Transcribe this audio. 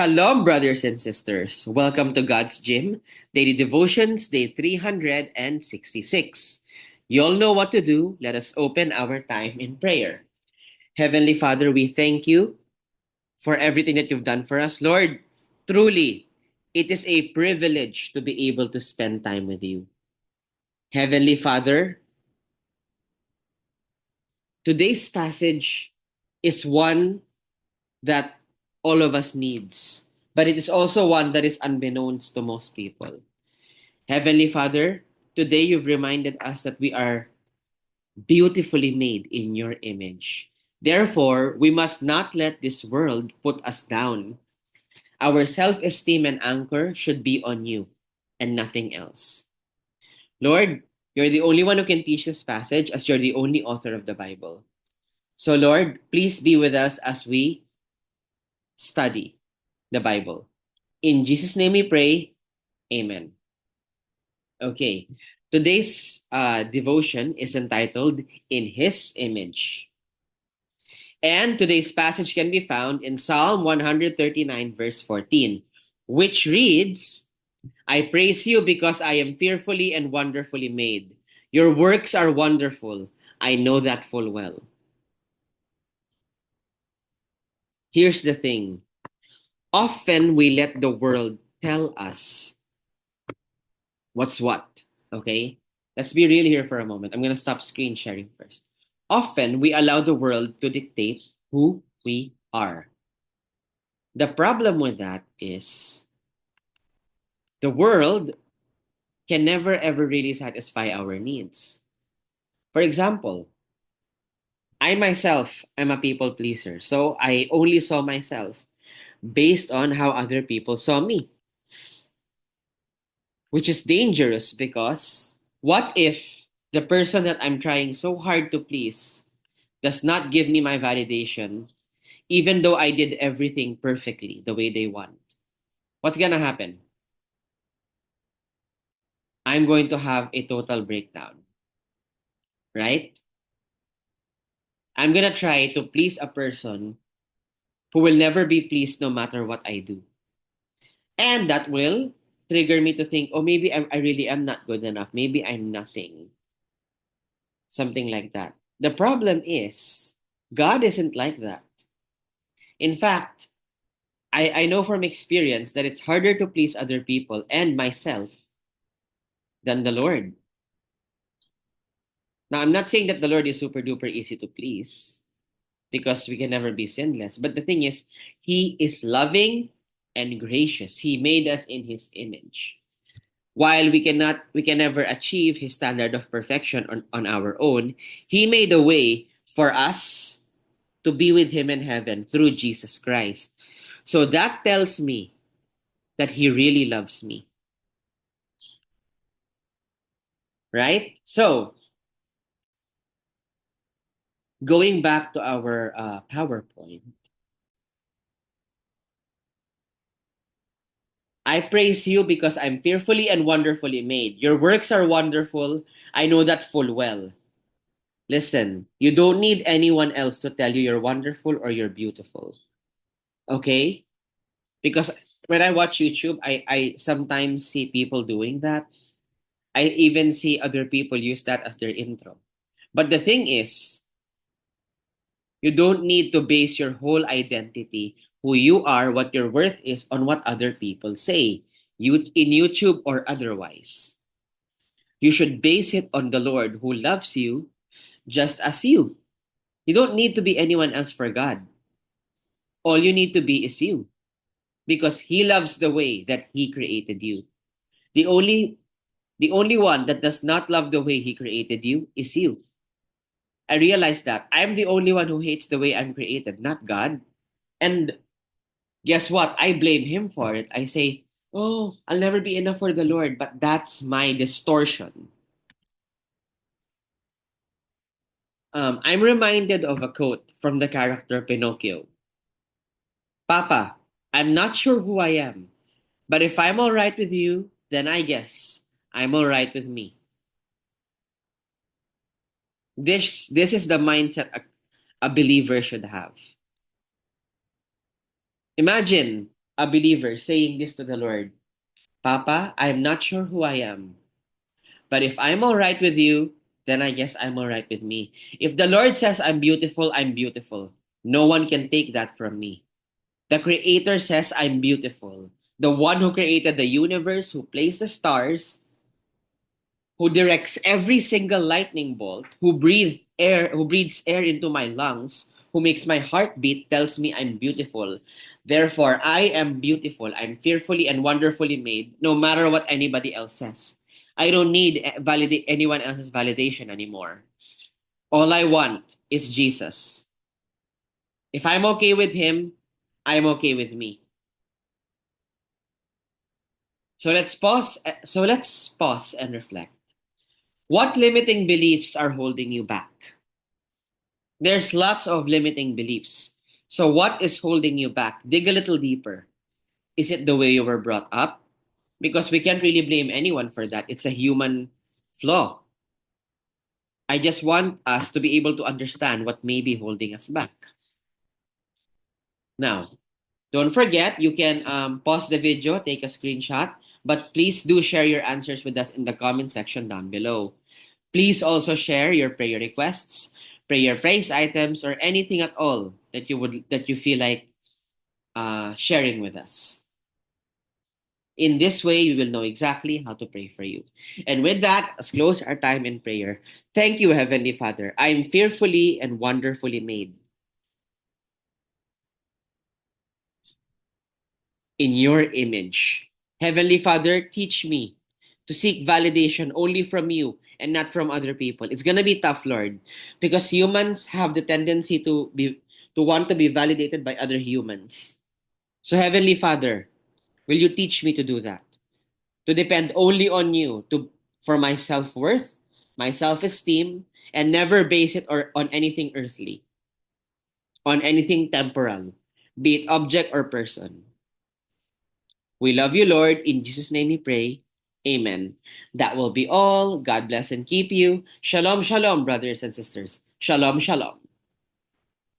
Shalom, brothers and sisters. Welcome to God's Gym, Daily Devotions, Day 366. You all know what to do. Let us open our time in prayer. Heavenly Father, we thank you for everything that you've done for us. Lord, truly, it is a privilege to be able to spend time with you. Heavenly Father, today's passage is one that all of us needs, but it is also one that is unbeknownst to most people. Heavenly Father, today you've reminded us that we are beautifully made in your image. Therefore, we must not let this world put us down. Our self esteem and anchor should be on you and nothing else. Lord, you're the only one who can teach this passage as you're the only author of the Bible. So, Lord, please be with us as we study the Bible. In Jesus' name we pray. Amen. Okay, today's devotion is entitled In His Image. And today's passage can be found in Psalm 139, verse 14, which reads, I praise you because I am fearfully and wonderfully made. Your works are wonderful. I know that full well. Here's the thing. Often we let the world tell us what's what. Okay? Let's be real here for a moment. I'm going to stop screen sharing first. Often we allow the world to dictate who we are. The problem with that is the world can never ever really satisfy our needs. For example, I myself am a people pleaser, so I only saw myself based on how other people saw me, which is dangerous because what if the person that I'm trying so hard to please does not give me my validation, even though I did everything perfectly the way they want? What's gonna happen? I'm going to have a total breakdown, right? I'm gonna try to please a person who will never be pleased no matter what I do. And that will trigger me to think, oh, maybe I really am not good enough. Maybe I'm nothing. Something like that. The problem is, God isn't like that. In fact, I know from experience that it's harder to please other people and myself than the Lord. Now, I'm not saying that the Lord is super duper easy to please because we can never be sinless. But the thing is, He is loving and gracious. He made us in His image. While we can never achieve His standard of perfection on our own, He made a way for us to be with Him in heaven through Jesus Christ. So that tells me that He really loves me. Right? So, going back to our PowerPoint, I praise you because I'm fearfully and wonderfully made. Your works are wonderful. I know that full well. Listen, you don't need anyone else to tell you you're wonderful or you're beautiful. Okay? Because when I watch YouTube, I sometimes see people doing that. I even see other people use that as their intro. But the thing is, you don't need to base your whole identity, who you are, what your worth is, on what other people say, you in YouTube or otherwise. You should base it on the Lord who loves you just as you. You don't need to be anyone else for God. All you need to be is you because He loves the way that He created you. The only the only one that does not love the way He created you is you. I realize that I'm the only one who hates the way I'm created, not God. And guess what? I blame Him for it. I say, oh, I'll never be enough for the Lord, but that's my distortion. I'm reminded of a quote from the character Pinocchio. Papa, I'm not sure who I am, but if I'm all right with you, then I guess I'm all right with me. This is the mindset a believer should have. Imagine a believer saying this to the Lord, Papa, I'm not sure who I am, but if I'm all right with you, then I guess I'm all right with me. If the Lord says I'm beautiful, I'm beautiful. No one can take that from me. The Creator says I'm beautiful. The one who created the universe, who placed the stars, who directs every single lightning bolt, who breathes air into my lungs, who makes my heart beat, tells me I'm beautiful. Therefore, I am beautiful. I'm fearfully and wonderfully made, no matter what anybody else says. I don't need validate anyone else's validation anymore. All I want is Jesus. If I'm okay with him, I'm okay with me. So let's pause and reflect. What limiting beliefs are holding you back? There's lots of limiting beliefs. So what is holding you back? Dig a little deeper. Is it the way you were brought up? Because we can't really blame anyone for that. It's a human flaw. I just want us to be able to understand what may be holding us back. Now, don't forget, you can pause the video, take a screenshot, but please do share your answers with us in the comment section down below. Please also share your prayer requests, prayer praise items, or anything at all that you feel like sharing with us. In this way, we will know exactly how to pray for you. And with that, let's close our time in prayer. Thank you, Heavenly Father. I am fearfully and wonderfully made in your image. Heavenly Father, teach me to seek validation only from you and not from other people. It's gonna be tough, Lord, because humans have the tendency to want to be validated by other humans. So, Heavenly Father, will you teach me to do that? To depend only on you for my self-worth, my self-esteem, and never base it on anything earthly, on anything temporal, be it object or person. We love you, Lord. In Jesus' name we pray. Amen. That will be all. God bless and keep you. Shalom, shalom, brothers and sisters. Shalom, shalom.